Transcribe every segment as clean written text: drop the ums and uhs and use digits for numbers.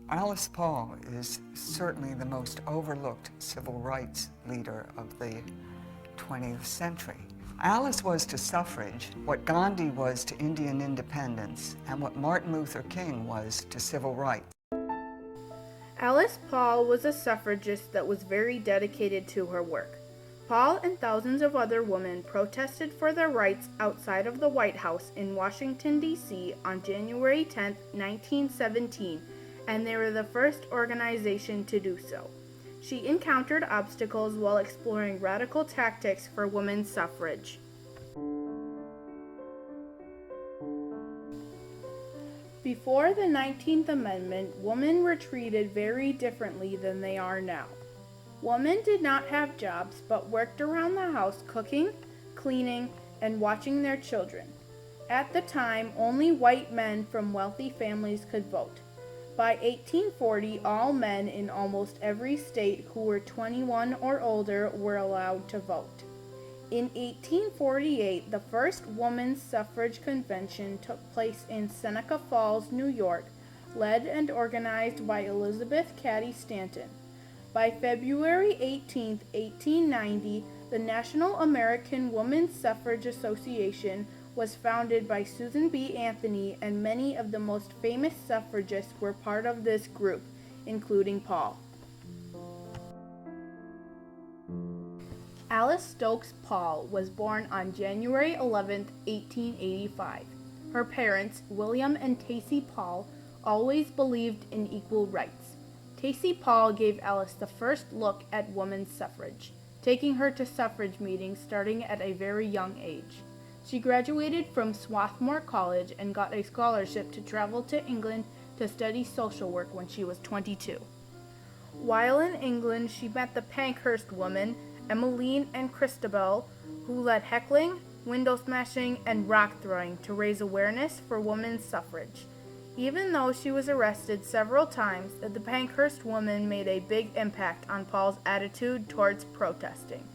Alice Paul is certainly the most overlooked civil rights leader of the 20th century. Alice was to suffrage what Gandhi was to Indian independence and what Martin Luther King was to civil rights. Alice Paul was a suffragist that was very dedicated to her work. Paul and thousands of other women protested for their rights outside of the White House in Washington, D.C. on January 10, 1917, and they were the first organization to do so. She encountered obstacles while exploring radical tactics for women's suffrage. Before the 19th Amendment, women were treated very differently than they are now. Women did not have jobs but worked around the house cooking, cleaning, and watching their children. At the time, only white men from wealthy families could vote. By 1840, all men in almost every state who were 21 or older were allowed to vote. In 1848, the first women's suffrage convention took place in Seneca Falls, New York, led and organized by Elizabeth Cady Stanton. By February 18, 1890, the National American Women's Suffrage Association was founded by Susan B. Anthony, and many of the most famous suffragists were part of this group, including Paul. Alice Stokes Paul was born on January 11, 1885. Her parents, William and Tacy Paul, always believed in equal rights. Tacy Paul gave Alice the first look at women's suffrage, taking her to suffrage meetings starting at a very young age. She graduated from Swarthmore College and got a scholarship to travel to England to study social work when she was 22. While in England, she met the Pankhurst women, Emmeline and Christabel, who led heckling, window smashing, and rock throwing to raise awareness for women's suffrage. Even though she was arrested several times, the Pankhurst women made a big impact on Paul's attitude towards protesting.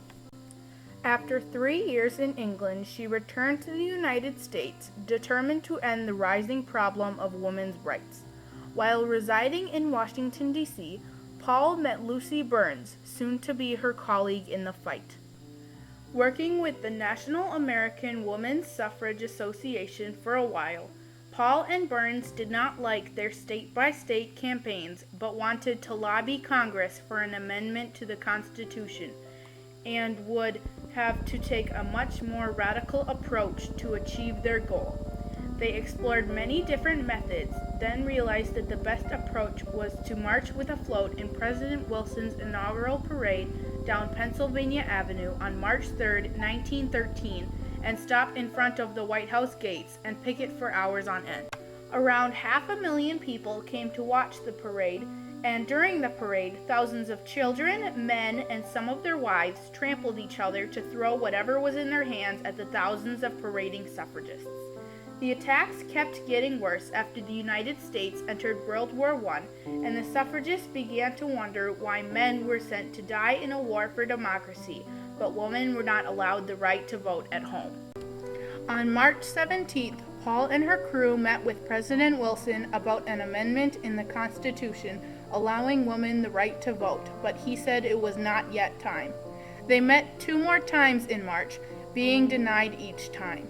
After 3 years in England, she returned to the United States, determined to end the rising problem of women's rights. While residing in Washington, D.C., Paul met Lucy Burns, soon to be her colleague in the fight. Working with the National American Women's Suffrage Association for a while, Paul and Burns did not like their state-by-state campaigns, but wanted to lobby Congress for an amendment to the Constitution, and would have to take a much more radical approach to achieve their goal. They explored many different methods, then realized that the best approach was to march with a float in President Wilson's inaugural parade down Pennsylvania Avenue on March 3, 1913, and stop in front of the White House gates and picket for hours on end. Around 500,000 people came to watch the parade, and during the parade, thousands of children, men, and some of their wives trampled each other to throw whatever was in their hands at the thousands of parading suffragists. The attacks kept getting worse after the United States entered World War I, and the suffragists began to wonder why men were sent to die in a war for democracy, but women were not allowed the right to vote at home. On March 17th, Paul and her crew met with President Wilson about an amendment in the Constitution allowing women the right to vote, but he said it was not yet time. They met 2 more times in March, being denied each time.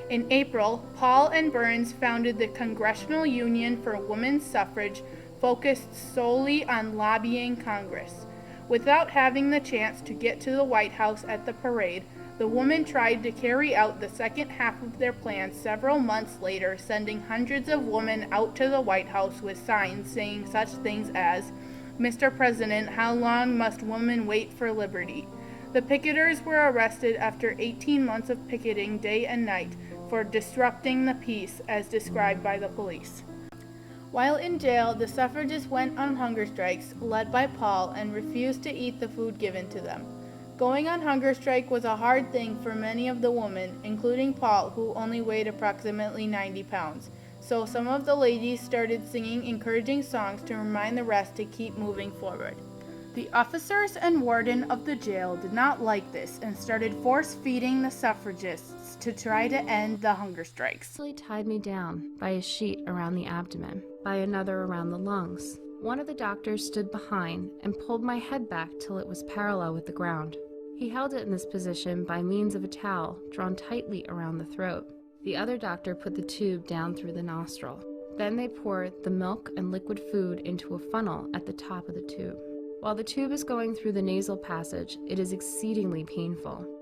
In April, Paul and Burns founded the Congressional Union for Women's Suffrage, focused solely on lobbying Congress. Without having the chance to get to the White House at the parade, the women tried to carry out the second half of their plan several months later, sending hundreds of women out to the White House with signs saying such things as, "Mr. President, how long must women wait for liberty?" The picketers were arrested after 18 months of picketing day and night for disrupting the peace as described by the police. While in jail, the suffragists went on hunger strikes led by Paul and refused to eat the food given to them. Going on hunger strike was a hard thing for many of the women, including Paul, who only weighed approximately 90 pounds. So some of the ladies started singing encouraging songs to remind the rest to keep moving forward. The officers and warden of the jail did not like this and started force-feeding the suffragists to try to end the hunger strikes. He tied me down by a sheet around the abdomen, by another around the lungs, One of the doctors stood behind and pulled my head back till it was parallel with the ground. He held it in this position by means of a towel drawn tightly around the throat. The other doctor put the tube down through the nostril. Then they poured the milk and liquid food into a funnel at the top of the tube. While the tube is going through the nasal passage, it is exceedingly painful.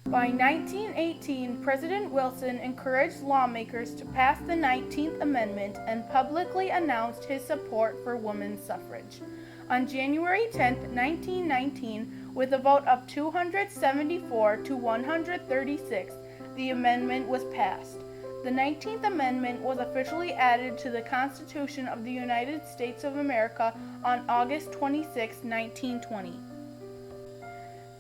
By 1918, President Wilson encouraged lawmakers to pass the 19th Amendment and publicly announced his support for women's suffrage. On January 10, 1919, with a vote of 274 to 136, the amendment was passed. The 19th Amendment was officially added to the Constitution of the United States of America on August 26, 1920.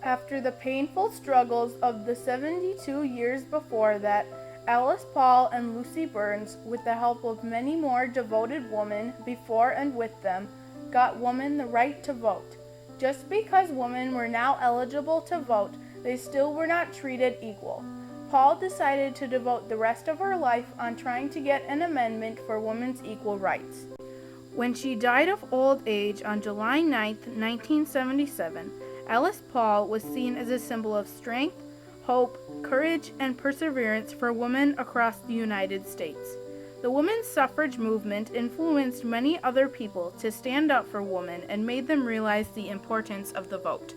After the painful struggles of the 72 years before that, Alice Paul and Lucy Burns, with the help of many more devoted women before and with them, got women the right to vote. Just because women were now eligible to vote, they still were not treated equal. Paul decided to devote the rest of her life on trying to get an amendment for women's equal rights. When she died of old age on July 9, 1977, Alice Paul was seen as a symbol of strength, hope, courage, and perseverance for women across the United States. The women's suffrage movement influenced many other people to stand up for women and made them realize the importance of the vote.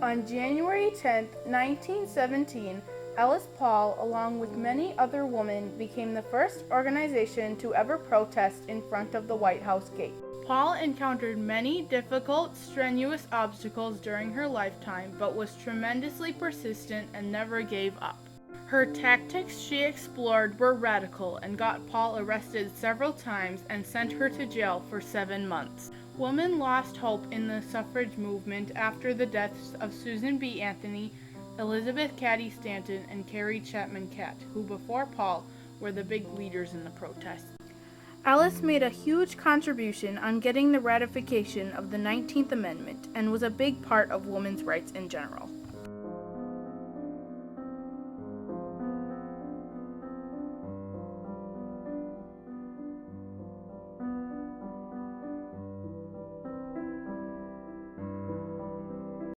On January 10, 1917, Alice Paul, along with many other women, became the first organization to ever protest in front of the White House gate. Paul encountered many difficult, strenuous obstacles during her lifetime, but was tremendously persistent and never gave up. Her tactics she explored were radical and got Paul arrested several times and sent her to jail for 7 months. Women lost hope in the suffrage movement after the deaths of Susan B. Anthony, Elizabeth Cady Stanton, and Carrie Chapman Catt, who before Paul were the big leaders in the protest. Alice made a huge contribution on getting the ratification of the 19th Amendment and was a big part of women's rights in general.